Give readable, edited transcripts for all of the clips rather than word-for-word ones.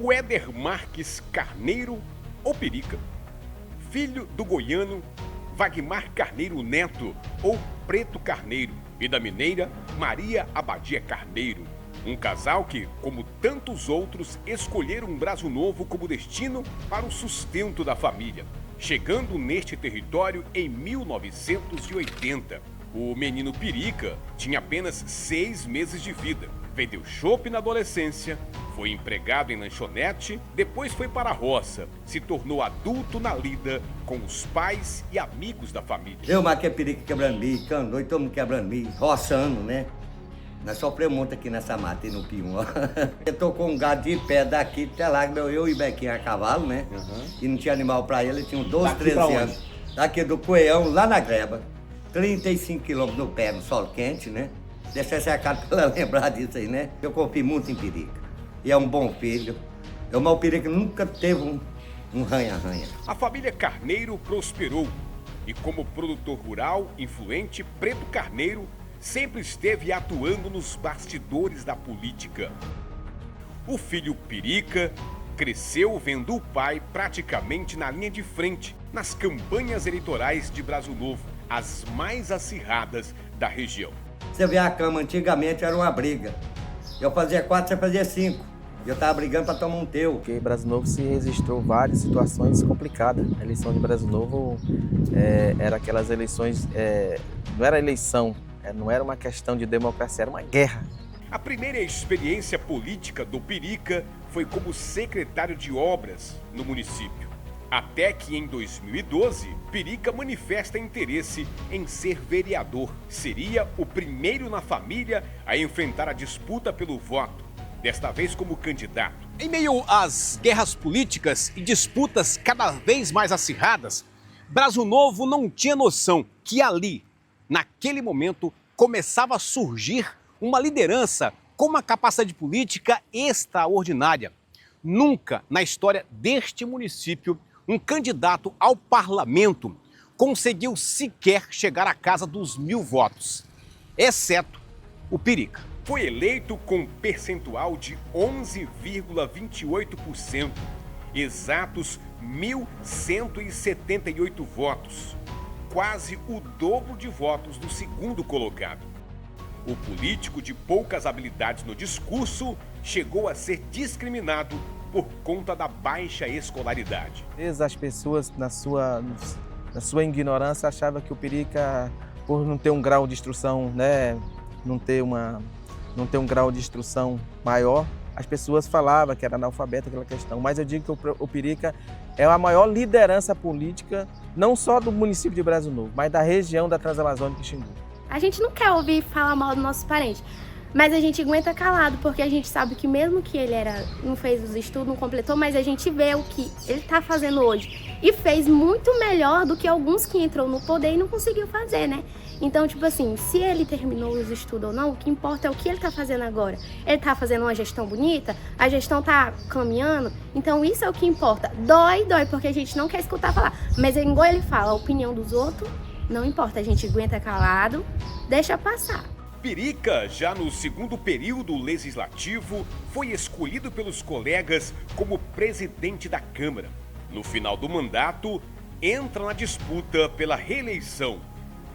O Éder Marques Carneiro, ou Pirica, filho do goiano Wagmar Carneiro Neto, ou Preto Carneiro, e da mineira Maria Abadia Carneiro. Um casal que, como tantos outros, escolheram Braço Novo como destino para o sustento da família, chegando neste território em 1980. O menino Pirica tinha apenas 6 meses de vida. Vendeu chopp na adolescência, foi empregado em lanchonete, depois foi para a roça, se tornou adulto na lida com os pais e amigos da família. Eu marquei Pirica quebrando milho, canoite, todo mundo quebrando milho, roçando, né? Nós sofremos muito aqui nessa mata, aí no Pium, ó. Eu tô com um gado de pé daqui até lá, eu e Bequinho a cavalo, né? E não tinha animal pra ele tinha uns 12, 13 anos. Daqui do Coelhão, lá na Greba. 35 quilômetros no pé, no solo quente, né? Deixa essa cara pra ela lembrar disso aí, né? Eu confio muito em Pirica. E é um bom filho. O Pirica nunca teve um ranha-ranha. A família Carneiro prosperou. E como produtor rural influente, Preto Carneiro sempre esteve atuando nos bastidores da política. O filho Pirica cresceu vendo o pai praticamente na linha de frente nas campanhas eleitorais de Braço Novo, as mais acirradas da região. Você vê a cama, antigamente era uma briga. Eu fazia 4, você fazia 5. Eu estava brigando para tomar um teu. Porque Braço Novo se registrou várias situações complicadas. A eleição de Braço Novo era aquelas eleições, não era eleição, não era uma questão de democracia, era uma guerra. A primeira experiência política do Pirica foi como secretário de obras no município. Até que em 2012, Pirica manifesta interesse em ser vereador. Seria o primeiro na família a enfrentar a disputa pelo voto, desta vez como candidato. Em meio às guerras políticas e disputas cada vez mais acirradas, Braço Novo não tinha noção que ali, naquele momento, começava a surgir uma liderança com uma capacidade política extraordinária. Nunca na história deste município um candidato ao parlamento conseguiu sequer chegar à casa dos 1.000 votos, exceto o Pirica. Foi eleito com percentual de 11,28%, exatos 1.178 votos, quase o dobro de votos do segundo colocado. O político de poucas habilidades no discurso chegou a ser discriminado por conta da baixa escolaridade. Às vezes as pessoas, na sua ignorância, achavam que o Pirica, por não ter um grau de instrução, né, não ter um grau de instrução maior, as pessoas falavam que era analfabeto aquela questão. Mas eu digo que o Pirica é a maior liderança política, não só do município de Braço Novo, mas da região da Transamazônica e Xingu. A gente não quer ouvir falar mal dos nossos parentes, mas a gente aguenta calado, porque a gente sabe que mesmo que ele não fez os estudos, não completou, mas a gente vê o que ele está fazendo hoje. E fez muito melhor do que alguns que entrou no poder e não conseguiu fazer, né? Então, tipo assim, se ele terminou os estudos ou não, o que importa é o que ele está fazendo agora. Ele está fazendo uma gestão bonita, a gestão está caminhando, então isso é o que importa. Dói, porque a gente não quer escutar falar. Mas igual ele fala, a opinião dos outros não importa, a gente aguenta calado, deixa passar. Pirica, já no segundo período legislativo, foi escolhido pelos colegas como presidente da Câmara. No final do mandato, entra na disputa pela reeleição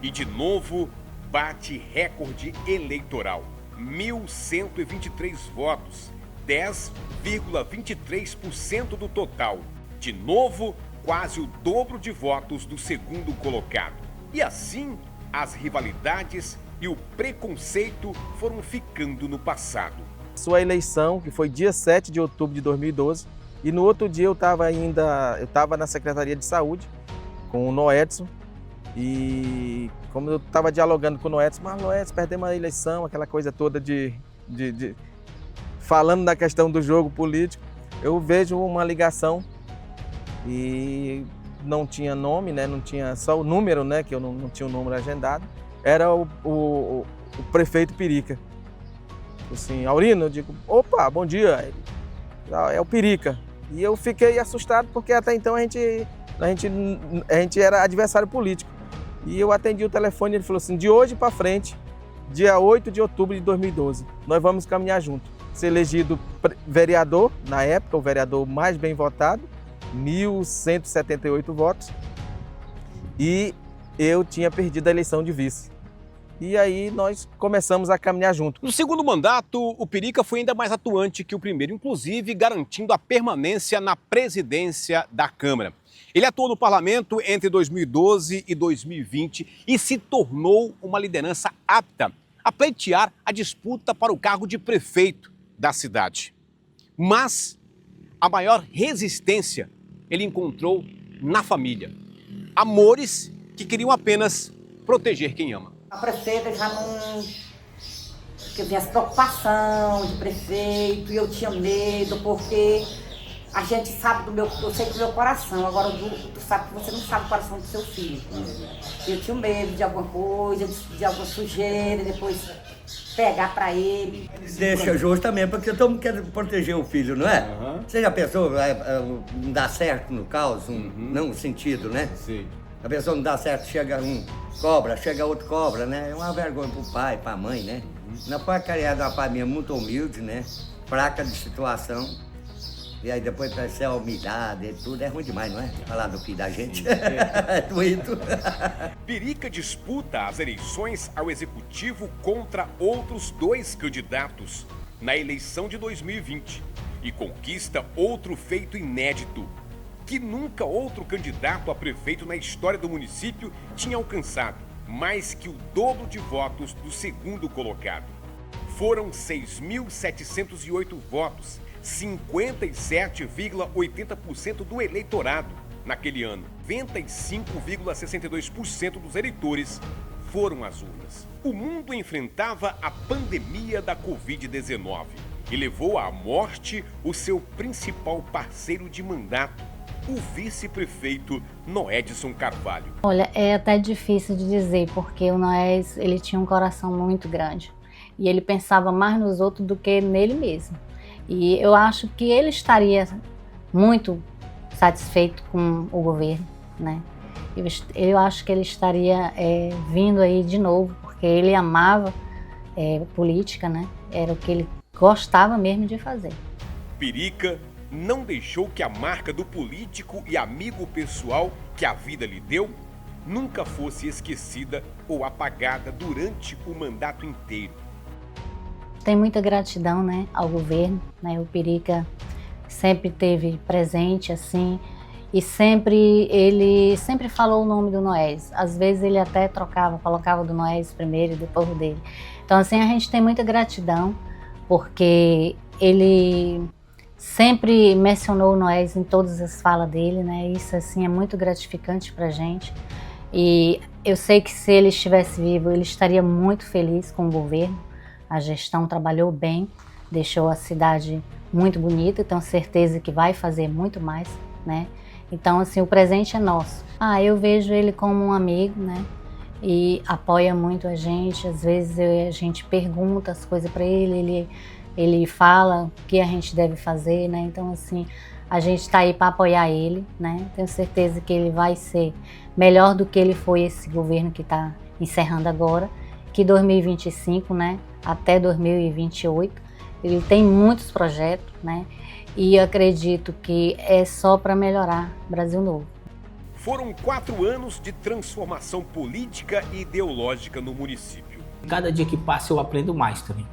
e, de novo, bate recorde eleitoral. 1.123 votos, 10,23% do total. De novo, quase o dobro de votos do segundo colocado. E assim, as rivalidades e o preconceito foram ficando no passado. Sua eleição, que foi dia 7 de outubro de 2012, e no outro dia eu estava na Secretaria de Saúde com o Noedson, e como eu estava dialogando com o Noedson, mas Noedson, perdemos a eleição, aquela coisa toda falando da questão do jogo político, eu vejo uma ligação e não tinha nome, né? Não tinha só o número, né? Que eu não tinha o número agendado. Era o prefeito Pirica. Assim, Aurino, eu digo, opa, bom dia. É o Pirica. E eu fiquei assustado porque até então a gente era adversário político. E eu atendi o telefone e ele falou assim, de hoje para frente, dia 8 de outubro de 2012, nós vamos caminhar junto. ser elegido vereador, na época o vereador mais bem votado, 1.178 votos, e eu tinha perdido a eleição de vice. E aí nós começamos a caminhar junto. No segundo mandato, o Pirica foi ainda mais atuante que o primeiro, inclusive garantindo a permanência na presidência da Câmara. Ele atuou no parlamento entre 2012 e 2020 e se tornou uma liderança apta a pleitear a disputa para o cargo de prefeito da cidade. Mas a maior resistência ele encontrou na família. Amores que queriam apenas proteger quem ama. A prefeita já não... que eu tinha essa preocupação de prefeito e eu tinha medo, porque a gente sabe eu sei do meu coração, agora tu sabe que você não sabe o coração do seu filho. Eu tinha medo de alguma coisa, de alguma sujeira, depois pegar pra ele. Deixa justamente porque todo mundo quer proteger o filho, não é? Uhum. Você já pensou, não dá certo no caos, não sentido, né? Sim. A pessoa não dá certo, chega um cobra, chega outro cobra, né? É uma vergonha pro pai, pra mãe, né? Não foi criada uma família muito humilde, né? Fraca de situação. E aí depois pra ser humilhada e tudo, é ruim demais, não é? Falar do filho da gente. É doído. Pirica disputa as eleições ao executivo contra outros 2 candidatos na eleição de 2020 e conquista outro feito inédito, que nunca outro candidato a prefeito na história do município tinha alcançado, mais que o dobro de votos do segundo colocado. Foram 6.708 votos, 57,80% do eleitorado naquele ano. 95,62% dos eleitores foram às urnas. O mundo enfrentava a pandemia da Covid-19 e levou à morte o seu principal parceiro de mandato, o vice-prefeito Noedson Carvalho. Olha, é até difícil de dizer, porque o Noés, ele tinha um coração muito grande e ele pensava mais nos outros do que nele mesmo. E eu acho que ele estaria muito satisfeito com o governo, né? Eu acho que ele estaria vindo aí de novo, porque ele amava política, né? Era o que ele gostava mesmo de fazer. Pirica não deixou que a marca do político e amigo pessoal que a vida lhe deu nunca fosse esquecida ou apagada durante o mandato inteiro. Tem muita gratidão, né, ao governo, né? O Pirica sempre esteve presente, assim, e ele sempre falou o nome do Noés. Às vezes ele até colocava do Noés primeiro e depois o dele. Então, assim, a gente tem muita gratidão, porque ele sempre mencionou o Noés em todas as falas dele, né? Isso, assim, é muito gratificante pra gente. E eu sei que se ele estivesse vivo, ele estaria muito feliz com o governo. A gestão trabalhou bem, deixou a cidade muito bonita, tenho certeza que vai fazer muito mais, né? Então, assim, o presente é nosso. Eu vejo ele como um amigo, né? E apoia muito a gente. Às vezes a gente pergunta as coisas para ele fala o que a gente deve fazer, né? Então, assim, a gente está aí para apoiar ele, né? Tenho certeza que ele vai ser melhor do que ele foi esse governo que está encerrando agora, que 2025, né? Até 2028, ele tem muitos projetos, né? E acredito que é só para melhorar Brasil Novo. Foram 4 anos de transformação política e ideológica no município. Cada dia que passa eu aprendo mais também.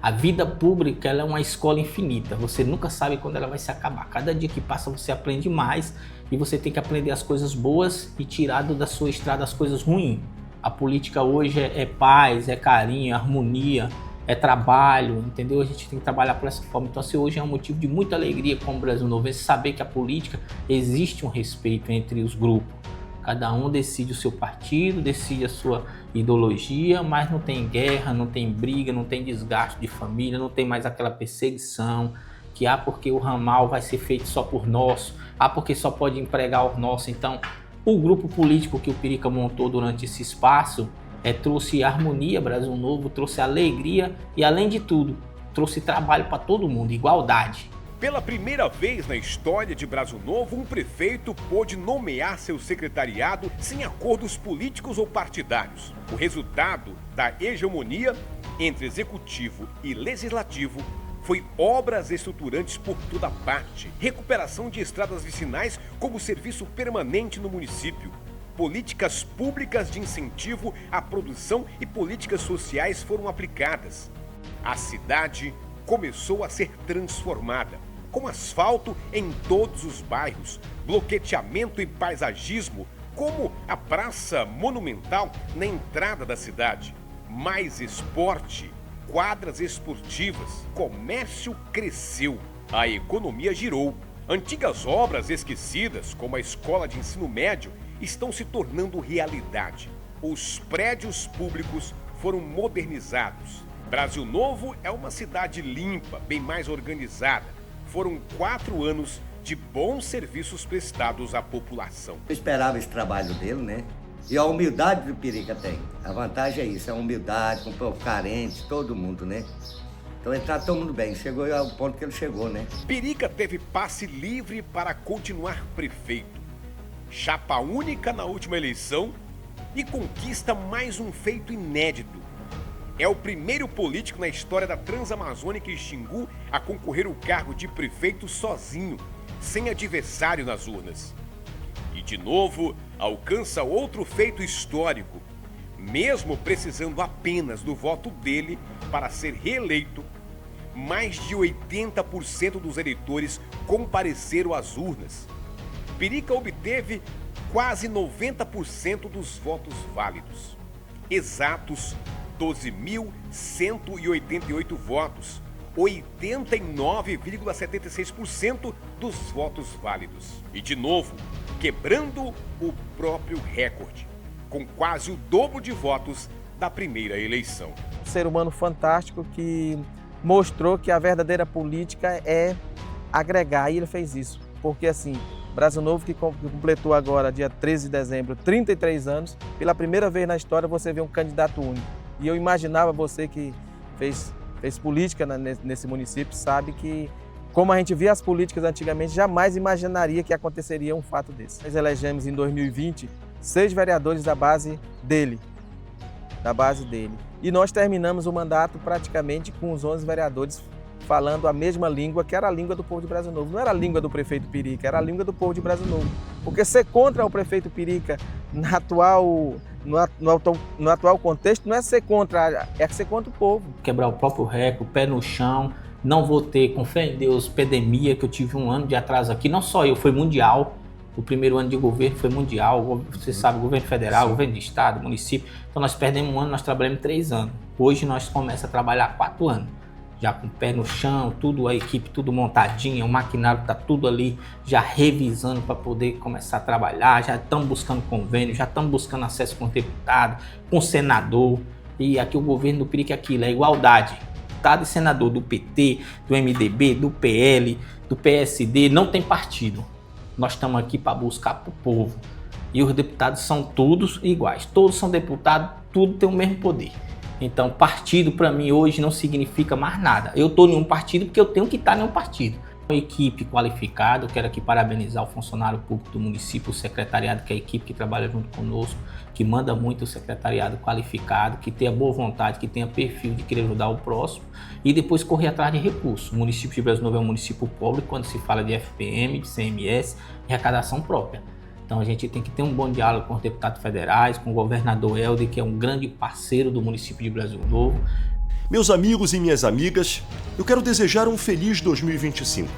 A vida pública ela é uma escola infinita, você nunca sabe quando ela vai se acabar. Cada dia que passa você aprende mais e você tem que aprender as coisas boas e tirar da sua estrada as coisas ruins. A política hoje é paz, é carinho, é harmonia, é trabalho, entendeu? A gente tem que trabalhar por essa forma. Então, assim, hoje é um motivo de muita alegria como Brasil Novo, saber que a política existe um respeito entre os grupos. Cada um decide o seu partido, decide a sua ideologia, mas não tem guerra, não tem briga, não tem desgaste de família, não tem mais aquela perseguição que porque o ramal vai ser feito só por nós, porque só pode empregar os nossos. Então, o grupo político que o Pirica montou durante esse espaço trouxe harmonia, Brasil Novo, trouxe alegria e, além de tudo, trouxe trabalho para todo mundo, igualdade. Pela primeira vez na história de Brasil Novo, um prefeito pôde nomear seu secretariado sem acordos políticos ou partidários. O resultado da hegemonia entre executivo e legislativo foi obras estruturantes por toda parte, recuperação de estradas vicinais como serviço permanente no município, políticas públicas de incentivo à produção e políticas sociais foram aplicadas. A cidade começou a ser transformada, com asfalto em todos os bairros, bloqueteamento e paisagismo, como a Praça Monumental na entrada da cidade, mais esporte, quadras esportivas, comércio cresceu, a economia girou. Antigas obras esquecidas, como a escola de ensino médio, estão se tornando realidade. Os prédios públicos foram modernizados. Brasil Novo é uma cidade limpa, bem mais organizada. Foram 4 anos de bons serviços prestados à população. Eu esperava esse trabalho dele, né? E a humildade que o Pirica tem. A vantagem é isso, a humildade com o povo carente, todo mundo, né? Então ele tratou muito bem, chegou ao ponto que ele chegou, né? Pirica teve passe livre para continuar prefeito. Chapa única na última eleição e conquista mais um feito inédito. É o primeiro político na história da Transamazônica e Xingu a concorrer ao cargo de prefeito sozinho, sem adversário nas urnas. E de novo, alcança outro feito histórico. Mesmo precisando apenas do voto dele para ser reeleito, mais de 80% dos eleitores compareceram às urnas. Pirica obteve quase 90% dos votos válidos. Exatos 12.188 votos, 89,76% dos votos válidos. E de novo, quebrando o próprio recorde, com quase o dobro de votos da primeira eleição. Um ser humano fantástico que mostrou que a verdadeira política é agregar, e ele fez isso. Porque assim, Brasil Novo, que completou agora, dia 13 de dezembro, 33 anos, pela primeira vez na história você vê um candidato único. E eu imaginava, você que fez política nesse município, sabe que, como a gente via as políticas antigamente, jamais imaginaria que aconteceria um fato desse. Nós elegemos em 2020 6 vereadores da base dele. E nós terminamos o mandato praticamente com os 11 vereadores falando a mesma língua, que era a língua do povo de Brasil Novo. Não era a língua do prefeito Pirica, era a língua do povo de Brasil Novo. Porque ser contra o prefeito Pirica no atual contexto não é ser contra, é ser contra o povo. Quebrar o próprio recorde, pé no chão, não vou ter, com fé em Deus, pandemia, que eu tive um ano de atraso aqui, não só eu, foi mundial. O primeiro ano de governo foi mundial, você sabe, governo federal, governo de estado, município. Então nós perdemos um ano, nós trabalhamos 3 anos. Hoje nós começamos a trabalhar 4 anos. Já com o pé no chão, tudo, a equipe tudo montadinha, o maquinário está tudo ali já revisando para poder começar a trabalhar, já estamos buscando convênio, já estamos buscando acesso com o deputado, com o senador. E aqui o governo do Pirica é aquilo, é igualdade. Deputado e senador do PT, do MDB, do PL, do PSD, não tem partido. Nós estamos aqui para buscar para o povo. E os deputados são todos iguais, todos são deputados, tudo tem o mesmo poder. Então, partido para mim hoje não significa mais nada. Eu estou em um partido porque eu tenho que estar em um partido. Uma equipe qualificada, eu quero aqui parabenizar o funcionário público do município, o secretariado, que é a equipe que trabalha junto conosco, que manda muito, o secretariado qualificado, que tenha boa vontade, que tenha perfil de querer ajudar o próximo e depois correr atrás de recursos. O município de Brasil Novo é um município pobre quando se fala de FPM, de CMS e arrecadação própria. Então a gente tem que ter um bom diálogo com os deputados federais, com o governador Helder, que é um grande parceiro do município de Brasil Novo. Meus amigos e minhas amigas, eu quero desejar um feliz 2025.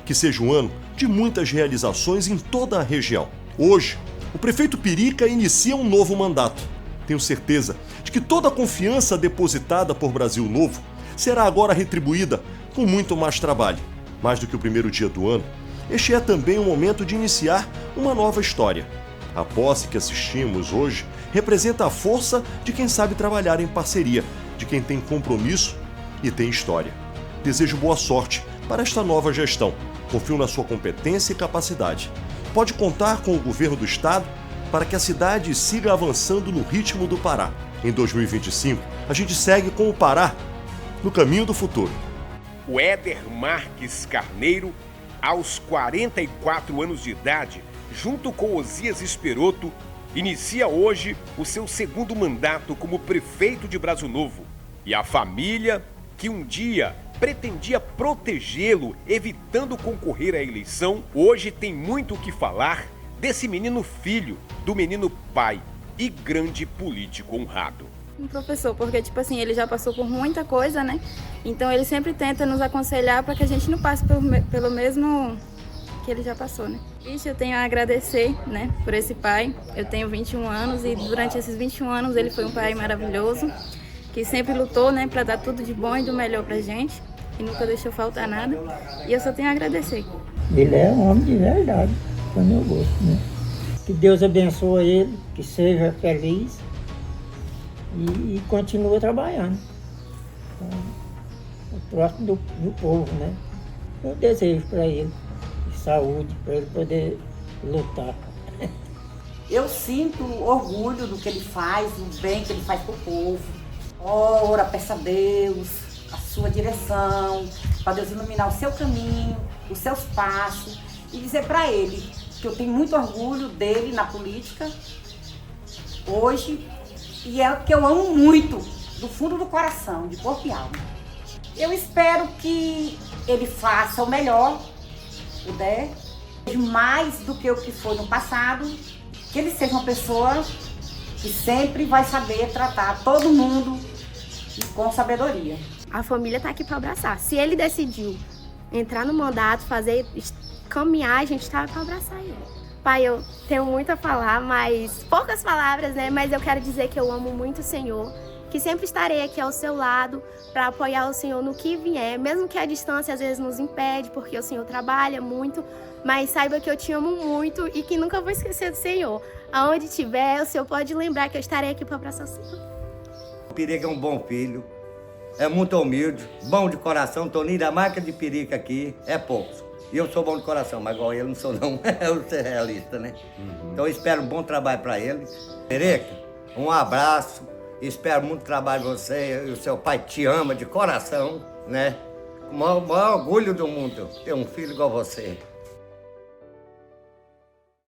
Que seja um ano de muitas realizações em toda a região. Hoje, o prefeito Pirica inicia um novo mandato. Tenho certeza de que toda a confiança depositada por Brasil Novo será agora retribuída com muito mais trabalho. Mais do que o primeiro dia do ano, este é também o momento de iniciar uma nova história. A posse que assistimos hoje representa a força de quem sabe trabalhar em parceria, de quem tem compromisso e tem história. Desejo boa sorte para esta nova gestão. Confio na sua competência e capacidade. Pode contar com o governo do estado para que a cidade siga avançando no ritmo do Pará. Em 2025, a gente segue com o Pará no caminho do futuro. O Éder Marques Carneiro, aos 44 anos de idade, junto com Osias Esperoto, inicia hoje o seu segundo mandato como prefeito de Brasil Novo. E a família, que um dia pretendia protegê-lo, evitando concorrer à eleição, hoje tem muito o que falar desse menino filho, do menino pai e grande político honrado. Um professor, porque tipo assim, ele já passou por muita coisa, né? Então ele sempre tenta nos aconselhar para que a gente não passe pelo mesmo que ele já passou, né? Isso eu tenho a agradecer, né, por esse pai. Eu tenho 21 anos e durante esses 21 anos ele foi um pai maravilhoso, que sempre lutou, né, para dar tudo de bom e do melhor pra gente e nunca deixou faltar nada. E eu só tenho a agradecer. Ele é um homem de verdade, para meu gosto, né? Que Deus abençoe ele, que seja feliz e continue trabalhando. Então, o próximo do povo, né? Eu desejo para ele saúde, para ele poder lutar. Eu sinto orgulho do que ele faz, do bem que ele faz pro povo. Ora, peça a Deus a sua direção, para Deus iluminar o seu caminho, os seus passos, e dizer para ele que eu tenho muito orgulho dele na política hoje, e é que eu amo muito, do fundo do coração, de corpo e alma. Eu espero que ele faça o melhor puder, mais do que o que foi no passado, que ele seja uma pessoa que sempre vai saber tratar todo mundo com sabedoria. A família tá aqui para abraçar. Se ele decidiu entrar no mandato, caminhar, a gente tá para abraçar ele. Pai, eu tenho muito a falar, mas poucas palavras, né? Mas eu quero dizer que eu amo muito o Senhor, que sempre estarei aqui ao seu lado para apoiar o Senhor no que vier, mesmo que a distância às vezes nos impede, porque o Senhor trabalha muito, mas saiba que eu te amo muito e que nunca vou esquecer do Senhor. Aonde estiver, o Senhor pode lembrar que eu estarei aqui para abraçar o Senhor. O Pirica é um bom filho, é muito humilde, bom de coração. Toninho da marca de Pirica aqui é poucos. E eu sou bom de coração, mas igual ele não sou não, eu sou realista, né? Então eu espero um bom trabalho para ele. Pirica, um abraço. Espero muito trabalho de você e o seu pai te ama de coração, né? Com o maior orgulho do mundo ter um filho igual você.